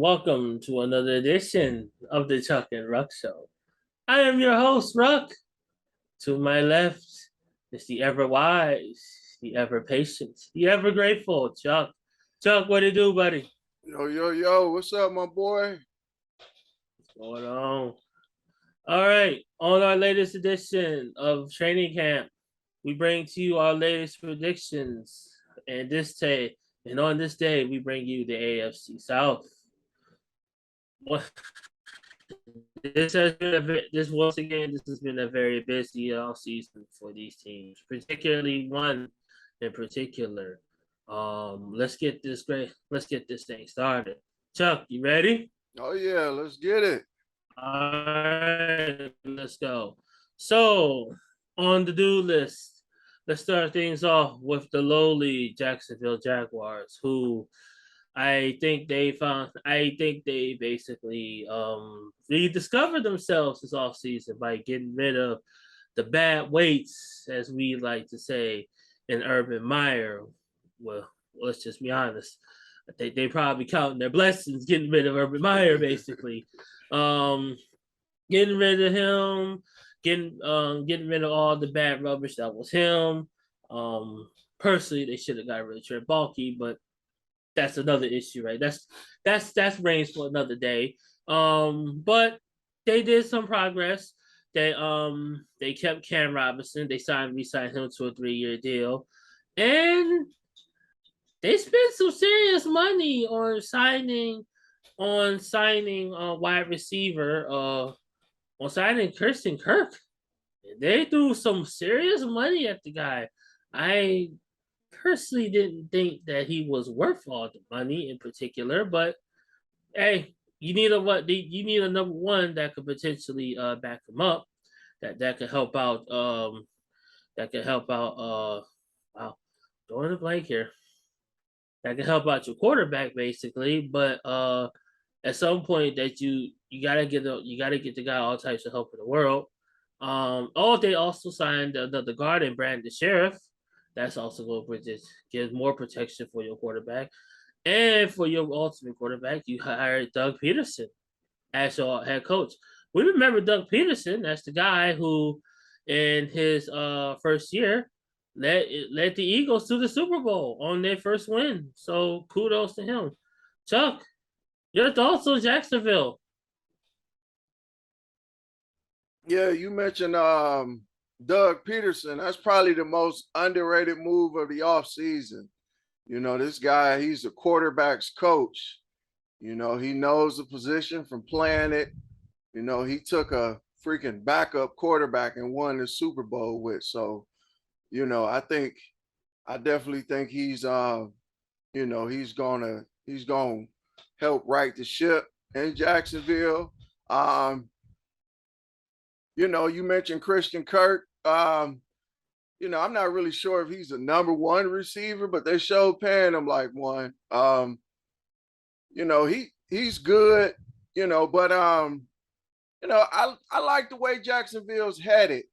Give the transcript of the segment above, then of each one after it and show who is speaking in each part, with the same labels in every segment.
Speaker 1: welcome to another edition of the Chuck and Ruck Show. I am your host, Ruck. To my left is the ever wise, the ever patient, the ever grateful Chuck. Chuck, what do you do, buddy?
Speaker 2: Yo, yo, yo, what's up, my boy?
Speaker 1: What's going on? All right, on our latest edition of Training Camp, we bring to you our latest predictions. And on this day, we bring you the AFC South. This has been this has been a very busy off season for these teams, particularly one in particular. Let's get this thing started. Chuck, you ready?
Speaker 2: Oh yeah, let's get it.
Speaker 1: All right, let's go. So on the do list, let's start things off with the lowly Jacksonville Jaguars, who I think they basically rediscovered themselves this offseason by getting rid of the bad weights, as we like to say, in Urban Meyer. Well, let's just be honest. They probably counting their blessings getting rid of Urban Meyer, basically. Getting rid of him, getting rid of all the bad rubbish that was him. Personally, they should have got rid of Trent Baalke, but that's another issue, right? That's range for another day. But they did some progress. They kept Cam Robinson. They re-signed him to a 3-year deal, and they spent some serious money on signing a wide receiver, on signing Christian Kirk. They threw some serious money at the guy. I personally didn't think that he was worth all the money in particular, but hey, you need a number one that could potentially back him up, that could help out wow, throwing a blank here. That can help out your quarterback basically, but at some point that you gotta get the guy all types of help in the world. They also signed the guard and Brandon Sheriff. That's also going to give more protection for your quarterback. And for your ultimate quarterback, you hired Doug Peterson as your head coach. We remember Doug Peterson. That's the guy who, in his first year, led the Eagles to the Super Bowl on their first win. So kudos to him. Chuck, your thoughts on Jacksonville?
Speaker 2: Yeah, you mentioned Doug Peterson. That's probably the most underrated move of the offseason. You know, this guy, he's a quarterback's coach. You know, he knows the position from playing it. You know, he took a freaking backup quarterback and won the Super Bowl with. So, you know, I definitely think he's he's gonna help right the ship in Jacksonville. You mentioned Christian Kirk. I'm not really sure if he's a number one receiver, but they showed paying him like one. He's good, but I like the way Jacksonville's headed,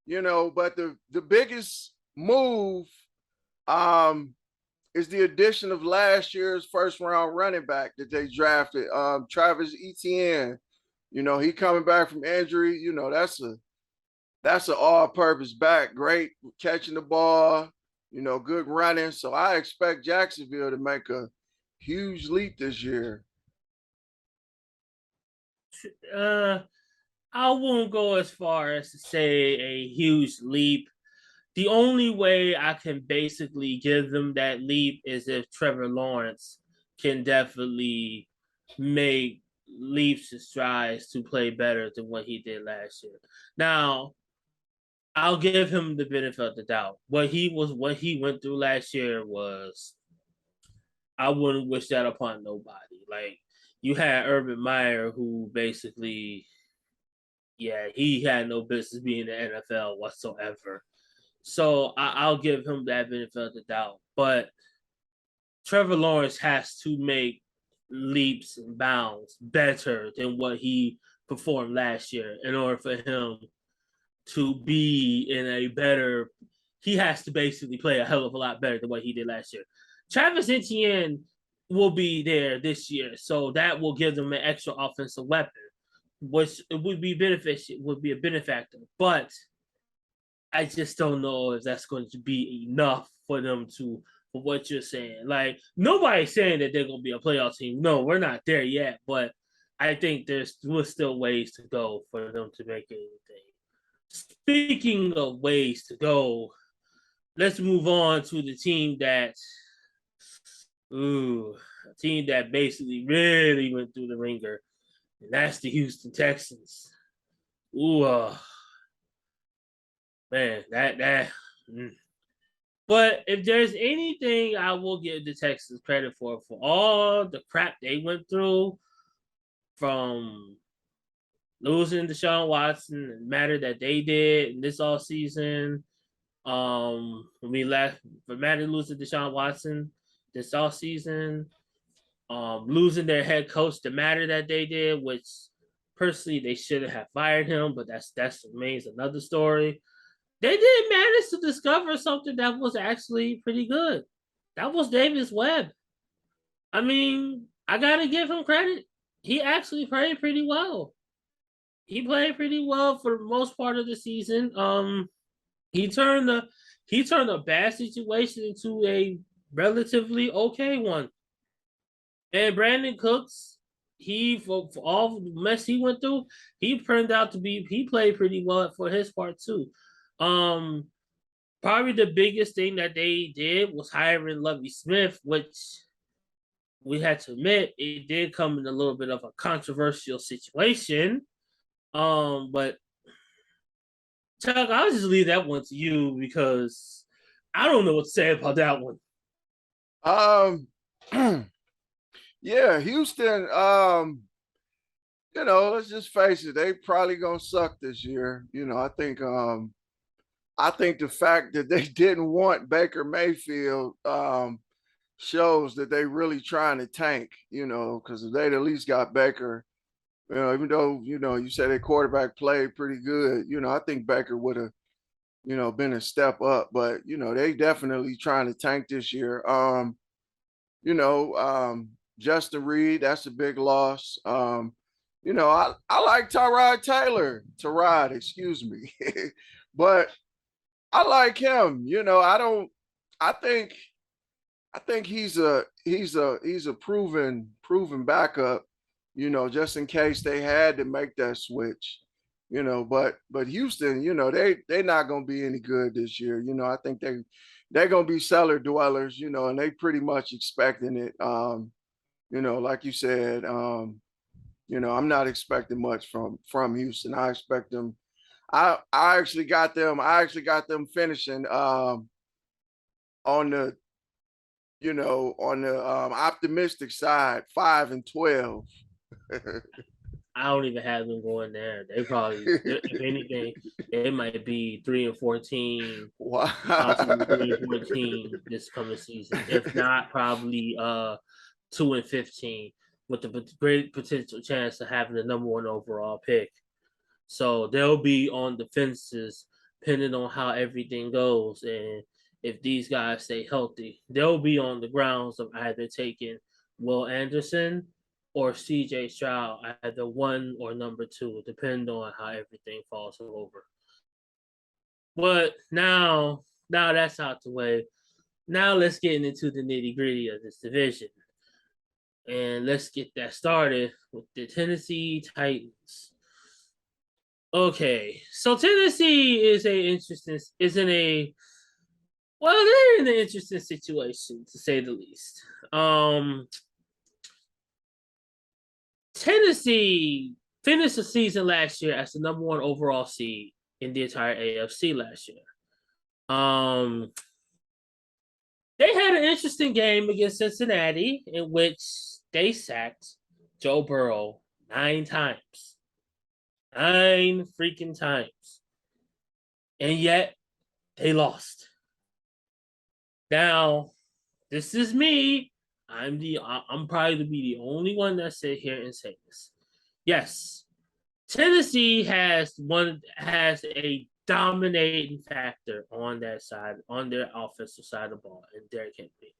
Speaker 2: but the biggest move is the addition of last year's first round running back that they drafted, Travis Etienne. He coming back from injury. That's an all-purpose back. Great catching the ball. Good running. So I expect Jacksonville to make a huge leap this year.
Speaker 1: I won't go as far as to say a huge leap. The only way I can basically give them that leap is if Trevor Lawrence can definitely make leaps and strides to play better than what he did last year. Now, I'll give him the benefit of the doubt. What he went through last year was, I wouldn't wish that upon nobody. Like, you had Urban Meyer, who basically, yeah, he had no business being in the NFL whatsoever. So I'll give him that benefit of the doubt. But Trevor Lawrence has to make leaps and bounds better than what he performed last year in order for him to be in a better. He has to basically play a hell of a lot better than what he did last year. Travis Etienne will be there this year. So that will give them an extra offensive weapon, which would be beneficial, would be a benefactor. But I just don't know if that's going to be enough for them to, for what you're saying. Like, nobody's saying that they're going to be a playoff team. No, we're not there yet. But I think there's still ways to go for them to make anything. Speaking of ways to go, let's move on to the team that, a team that basically really went through the ringer, and that's the Houston Texans. Ooh, man, that. Mm. But if there's anything I will give the Texans credit for all the crap they went through, from losing Deshaun Watson, the matter that they did in this all season. When we left, for matter losing Deshaun Watson this all season, losing their head coach, the matter that they did, which personally they should have fired him, but that remains another story. They did manage to discover something that was actually pretty good. That was Davis Webb. I mean, I gotta give him credit. He actually played pretty well. He played pretty well for the most part of the season. He turned a bad situation into a relatively okay one. And Brandon Cooks, for all the mess he went through, he played pretty well for his part too. Probably the biggest thing that they did was hiring Lovie Smith, which we had to admit it did come in a little bit of a controversial situation. But Chuck, I'll just leave that one to you because I don't know what to say about that one.
Speaker 2: Yeah, Houston, let's just face it, they probably gonna suck this year. I think the fact that they didn't want Baker Mayfield shows that they really trying to tank, because if they'd at least got Baker, even though, you said their quarterback played pretty good, I think Baker would have, been a step up, but, they definitely trying to tank this year. Justin Reed, that's a big loss. I like Tyrod, excuse me. But I like him. I think he's a proven backup, just in case they had to make that switch. But Houston, they're not gonna be any good this year. I think they're gonna be cellar dwellers, and they pretty much expecting it. Like you said, I'm not expecting much from Houston. I expect them. I actually got them finishing on the optimistic side, 5-12.
Speaker 1: I don't even have them going there. They probably, if anything, it might be 3-14,
Speaker 2: Wow.
Speaker 1: possibly 3-14 this coming season. If not, probably 2-15, with the great potential chance of having the number one overall pick. So they'll be on the fences, depending on how everything goes. And if these guys stay healthy, they'll be on the grounds of either taking Will Anderson or CJ Stroud, either one or number two, depending on how everything falls over. But now that's out the way. Now let's get into the nitty gritty of this division. And let's get that started with the Tennessee Titans. Okay, so Tennessee they're in an interesting situation, to say the least. Tennessee finished the season last year as the number one overall seed in the entire AFC last year. They had an interesting game against Cincinnati in which they sacked Joe Burrow 9 times. 9 freaking times. And yet they lost. Now, this is me. I'm probably to be the only one that sit here and say this. Yes, Tennessee has a dominating factor on that side, on their offensive side of the ball, and Derrick Henry.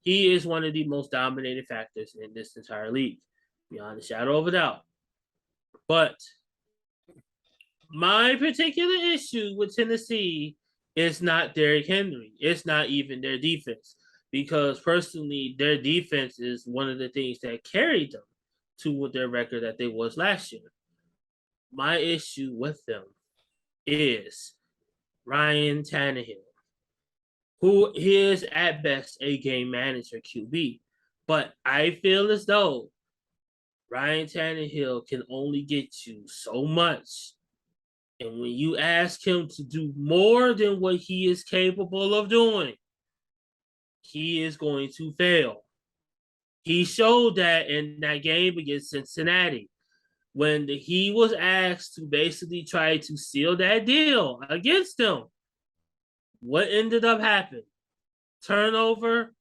Speaker 1: he is one of the most dominating factors in this entire league, beyond a shadow of a doubt. But my particular issue with Tennessee is not Derrick Henry. It's not even their defense. Because personally, their defense is one of the things that carried them to their record that they was last year. My issue with them is Ryan Tannehill, who is at best a game manager QB. But I feel as though Ryan Tannehill can only get you so much. And when you ask him to do more than what he is capable of doing, he is going to fail. He showed that in that game against Cincinnati when he was asked to basically try to seal that deal against them. What ended up happening? Turnover.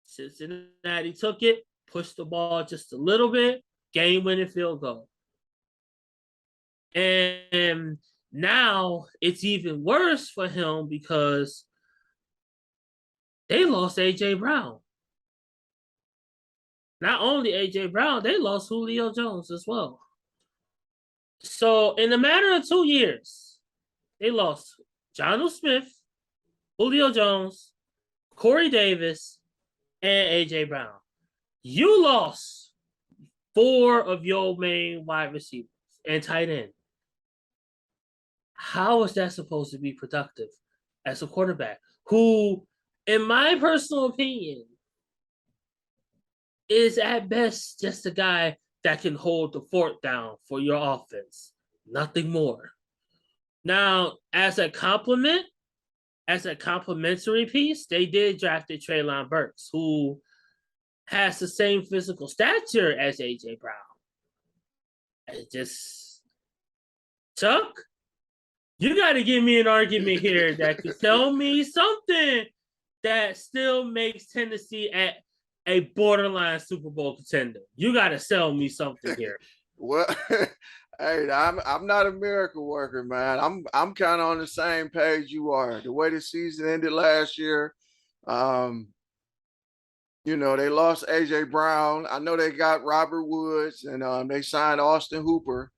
Speaker 1: Cincinnati took it, pushed the ball just a little bit, game-winning field goal. And now it's even worse for him because they lost A.J. Brown. Not only A.J. Brown, they lost Julio Jones as well. So in a matter of 2 years, they lost Jonnu Smith, Julio Jones, Corey Davis, and A.J. Brown. You lost 4 of your main wide receivers and tight end. How is that supposed to be productive as a quarterback who, in my personal opinion, is at best just a guy that can hold the fort down for your offense, nothing more. Now, as a complementary piece, they did draft Treylon Burks, who has the same physical stature as A.J. Brown. And just, Chuck, you got to give me an argument here that could tell me something that still makes Tennessee at a borderline Super Bowl contender. You got to sell me something here.
Speaker 2: Well, hey, I'm not a miracle worker, man. I'm kind of on the same page you are. The way the season ended last year, you know, they lost A.J. Brown. I know they got Robert Woods, and they signed Austin Hooper.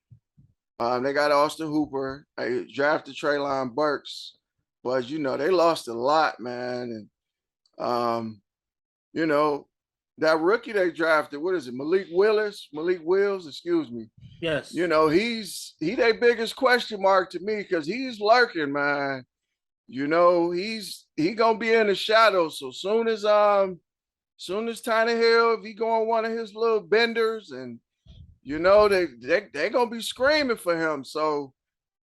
Speaker 2: They got Austin Hooper. They drafted Treylon Burks. But, you know, they lost a lot, man. And, you know, that rookie they drafted, what is it, Malik Wills, excuse me.
Speaker 1: Yes.
Speaker 2: You know, he their biggest question mark to me because he's lurking, man. You know, he gonna be in the shadows. So soon as Tannehill, if he go on one of his little benders, and you know, they gonna be screaming for him. So,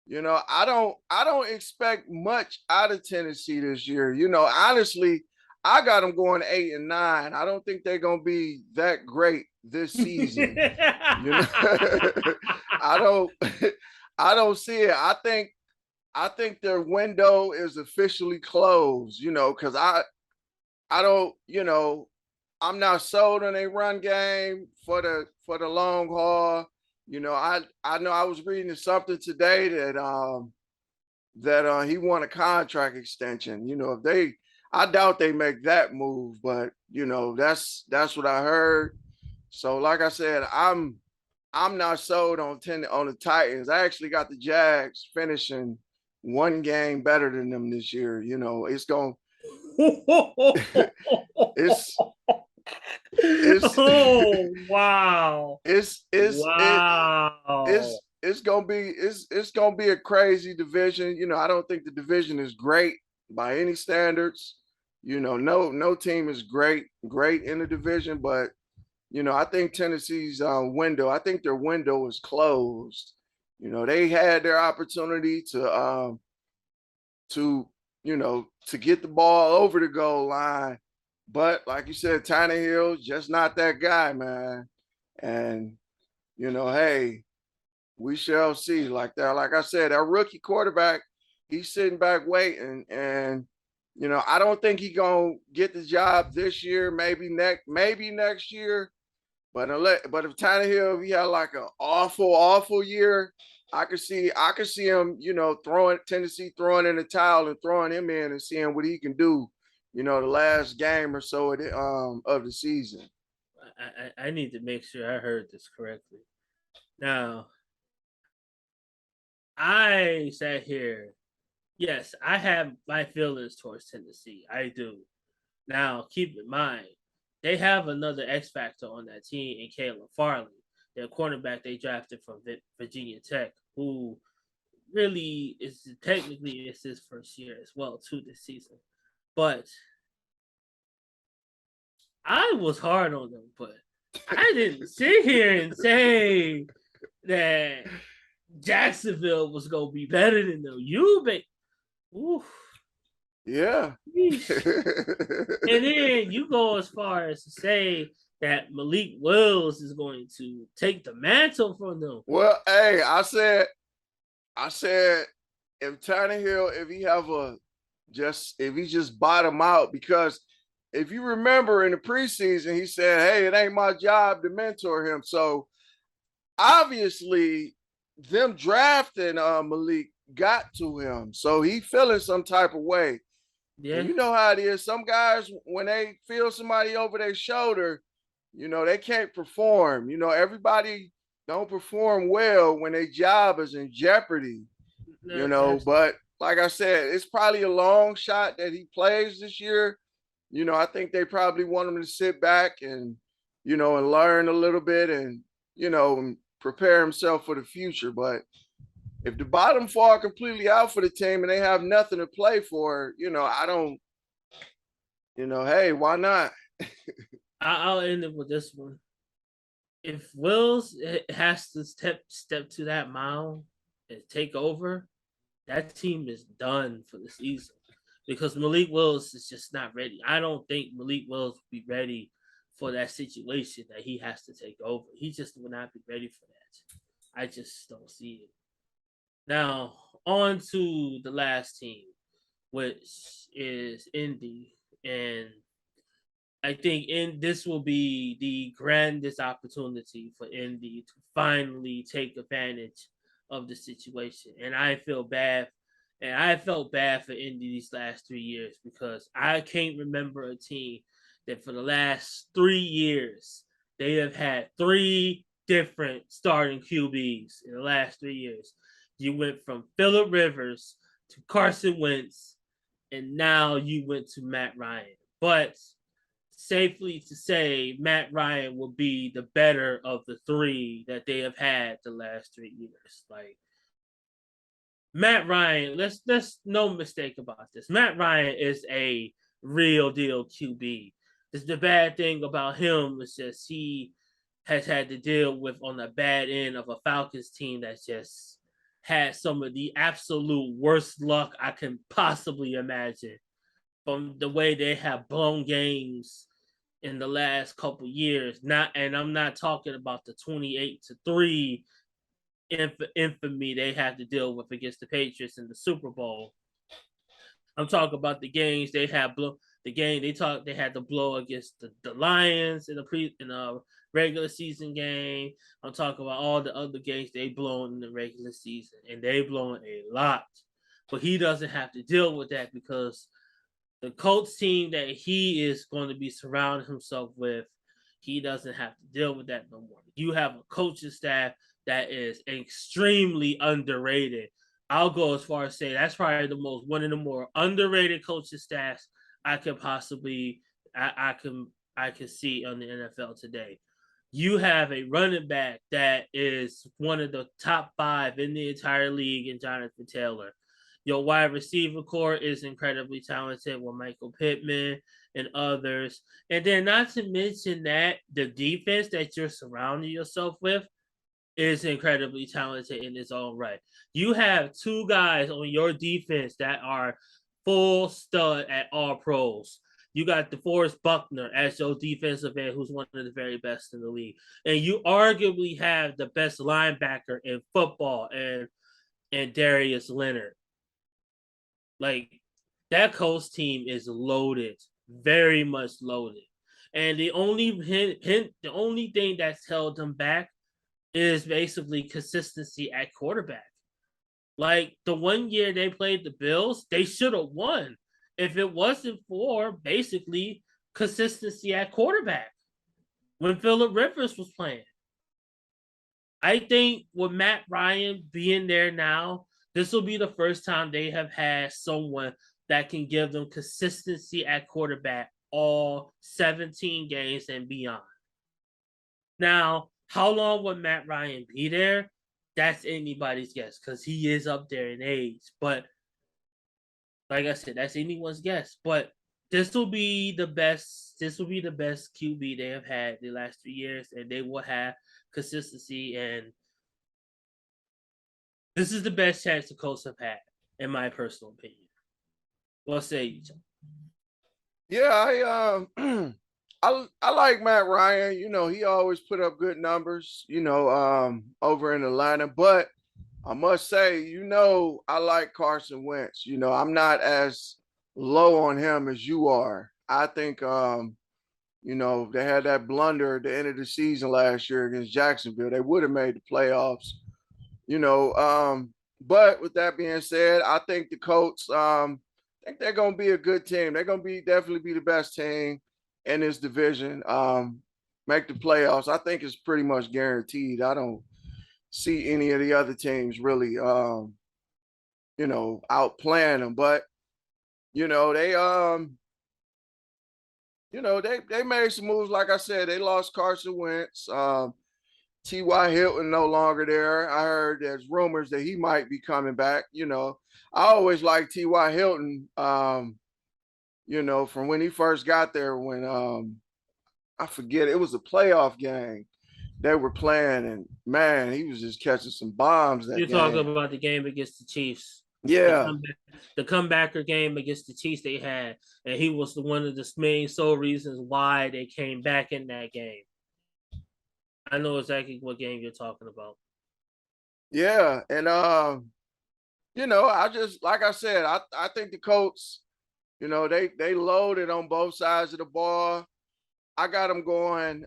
Speaker 2: you know, I don't expect much out of Tennessee this year. You know, honestly, I got them going 8-9. I don't think they're gonna be that great this season. You know, I don't see it. I think their window is officially closed. You know, because I don't. You know, I'm not sold on a run game for the long haul. You know, I know I was reading something today that he won a contract extension. You know, I doubt they make that move, but you know, that's what I heard. So like I said, I'm not sold on the Titans. I actually got the Jags finishing one game better than them this year. You know, it's oh
Speaker 1: wow.
Speaker 2: It's gonna be a crazy division. You know, I don't think the division is great by any standards. You know, no team is great in the division, but you know, I think Tennessee's window, I think their window is closed. You know, they had their opportunity to get the ball over the goal line, but like you said, Tannehill just not that guy, man. And you know, hey, we shall see. Like I said, our rookie quarterback, he's sitting back waiting, and you know, I don't think he's gonna get the job this year, maybe next year. But if Tannehill, if he had like an awful year, I could see him, you know, Tennessee throwing in the towel and throwing him in and seeing what he can do, the last game or so of the season.
Speaker 1: I need to make sure I heard this correctly. Now, I sat here. Yes, I have my feelings towards Tennessee. I do. Now, keep in mind, they have another X factor on that team in Caleb Farley, their cornerback they drafted from Virginia Tech, who really is technically it's his first year as well too this season. But I was hard on them, but I didn't sit here and say that Jacksonville was gonna be better than them.
Speaker 2: Yeah.
Speaker 1: And then you go as far as to say that Malik Willis is going to take the mantle from them.
Speaker 2: Well, hey, I said if Tannehill, if he just bottom out, because if you remember in the preseason, he said, "Hey, it ain't my job to mentor him." So obviously, them drafting Malik got to him, so he feeling some type of way. Yeah, and you know how it is. Some guys, when they feel somebody over their shoulder, they can't perform. Everybody don't perform well when their job is in jeopardy. But like I said, it's probably a long shot that he plays this year. I think they probably want him to sit back and learn a little bit and prepare himself for the future. But if the bottom fall completely out for the team and they have nothing to play for, I don't, hey, why not?
Speaker 1: I'll end it with this one. If Wills has to step to that mound and take over, that team is done for the season because Malik Willis is just not ready. I don't think Malik Willis will be ready for that situation that he has to take over. He just will not be ready for that. I just don't see it. Now, on to the last team, which is Indy. And I think this will be the grandest opportunity for Indy to finally take advantage of the situation. And I feel bad. And I felt bad for Indy these last 3 years because I can't remember a team that for the last 3 years, they have had 3 different starting QBs in the last 3 years. You went from Phillip Rivers to Carson Wentz, and now you went to Matt Ryan. But safely to say, Matt Ryan will be the better of the 3 that they have had the last 3 years. Like Matt Ryan, let's no mistake about this. Matt Ryan is a real deal QB. The bad thing about him is just he has had to deal with on the bad end of a Falcons team that's just had some of the absolute worst luck I can possibly imagine from the way they have blown games in the last couple years. And I'm not talking about the 28-3 infamy they had to deal with against the Patriots in the Super Bowl. I'm talking about the games they had they had to blow against the Lions in a regular season game. I'm talking about all the other games they blown in the regular season, and they blown a lot. But he doesn't have to deal with that because the Colts team that he is going to be surrounding himself with, he doesn't have to deal with that no more. You have a coaching staff that is extremely underrated. I'll go as far as say that's probably one of the more underrated coaching staffs I could possibly I can see on the NFL today. You have a running back that is one of the top 5 in the entire league in Jonathan Taylor. Your wide receiver core is incredibly talented with Michael Pittman and others. And then not to mention that the defense that you're surrounding yourself with is incredibly talented in its own right. You have 2 guys on your defense that are full stud at all pros. You got DeForest Buckner as your defensive end, who's one of the very best in the league. And you arguably have the best linebacker in football and Darius Leonard. Like that Colts team is loaded, very much loaded. And the only thing that's held them back is basically consistency at quarterback. Like the one year they played the Bills, they should have won. if it wasn't for basically consistency at quarterback when Phillip Rivers was playing. I think with Matt Ryan being there now, this will be the first time they have had someone that can give them consistency at quarterback all 17 games and beyond. Now, how long would Matt Ryan be there? That's anybody's guess because he is up there in age. But like I said, that's anyone's guess. But this will be the best. This will be the best QB they have had the last 3 years, and they will have consistency. And this is the best chance the Colts have had, in my personal opinion. What say you, John?
Speaker 2: Yeah, I like Matt Ryan. You know, he always put up good numbers, over in Atlanta. But I must say, I like Carson Wentz. You know, I'm not as low on him as you are. I think they had that blunder at the end of the season last year against Jacksonville. They would have made the playoffs, you know. But with that being said, I think the Colts, I think they're gonna be a good team. They're gonna definitely be the best team in this division. Make the playoffs. I think it's pretty much guaranteed. I don't see any of the other teams really outplaying them. But they they made some moves. Like I said, they lost Carson Wentz. T.Y. Hilton no longer there. I heard there's rumors that he might be coming back. I always liked T.Y. Hilton, from when he first got there when I forget, it was a playoff game they were playing, and man, he was just catching some bombs that
Speaker 1: You're
Speaker 2: game.
Speaker 1: talking about the game against the Chiefs.
Speaker 2: Yeah.
Speaker 1: The comebacker game against the Chiefs they had, and he was one of the main sole reasons why they came back in that game. I know exactly what game you're talking about.
Speaker 2: Yeah, and I just like I said, I think the Colts, they loaded on both sides of the ball. I got them going.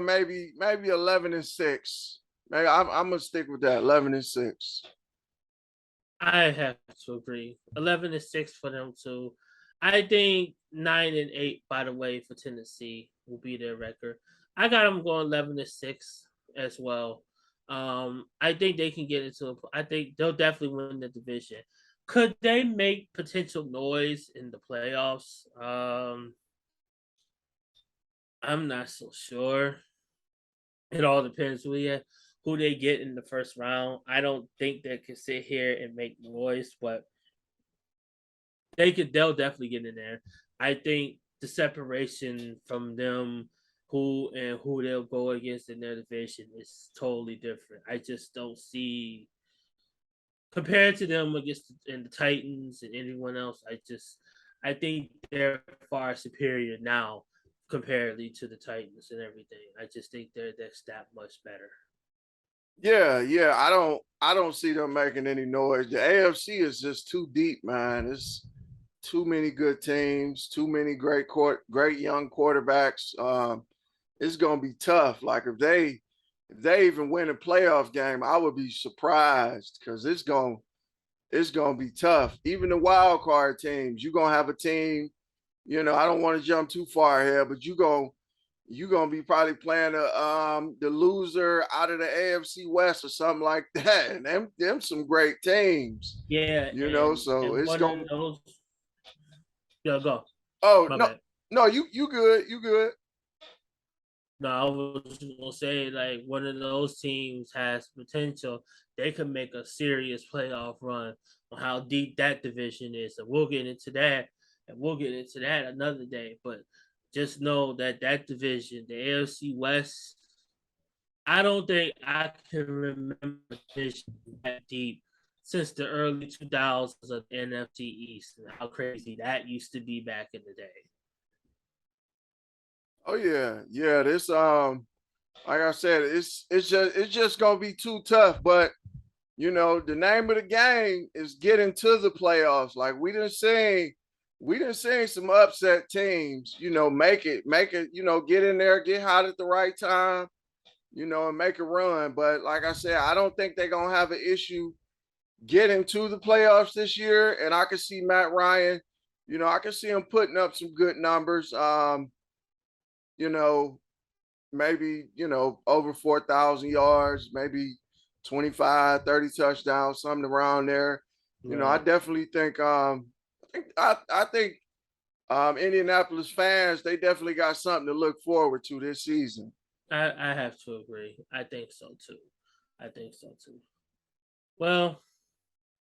Speaker 2: Maybe 11-6. Maybe I'm gonna stick with that 11-6.
Speaker 1: I have to agree. 11-6 for them too. I think 9-8. By the way, for Tennessee will be their record. I got them going 11-6 as well. I think they can get into. I think they'll definitely win the division. Could they make potential noise in the playoffs? I'm not so sure. It all depends who they get in the first round. I don't think they can sit here and make noise, but they'll definitely get in there. I think the separation from them, who they'll go against in their division, is totally different. I just don't see, compared to them against the Titans and anyone else. I think they're far superior now comparatively to the Titans and everything. I just think that's that much better.
Speaker 2: Yeah. I don't see them making any noise. The AFC is just too deep, man. It's too many good teams, too many great young quarterbacks. It's gonna be tough. Like if they even win a playoff game, I would be surprised because it's gonna be tough. Even the wild card teams, you're gonna have a team. I don't want to jump too far here, but you're gonna be probably playing the loser out of the AFC West or something like that. And them some great teams.
Speaker 1: Yeah,
Speaker 2: so it's gonna.
Speaker 1: Yeah, go.
Speaker 2: Oh no, you good, you good.
Speaker 1: No, I was gonna say like one of those teams has potential. They could make a serious playoff run on how deep that division is, and we'll get into that. And we'll get into that another day. But just know that division, the AFC West, I don't think I can remember a division that deep since the early 2000s of the NFC East, and how crazy that used to be back in the day.
Speaker 2: Oh yeah. This like I said, it's just gonna be too tough. But the name of the game is getting to the playoffs. Like we didn't see some upset teams, make it, get in there, get hot at the right time, and make a run. But like I said, I don't think they're gonna have an issue, getting to the playoffs this year, and I could see Matt Ryan. I can see him putting up some good numbers. You know, maybe over 4,000 yards, maybe 25, 30 touchdowns, something around there. I definitely think. I think Indianapolis fans, they definitely got something to look forward to this season.
Speaker 1: I have to agree. I think so too. Well,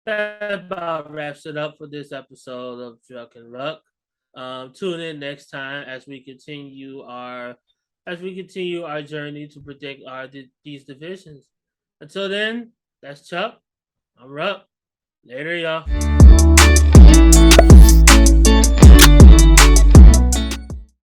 Speaker 1: that about wraps it up for this episode of Druck and Ruck. Tune in next time as we continue our journey to predict these divisions. Until then, that's Chuck. I'm Ruck. Later, y'all.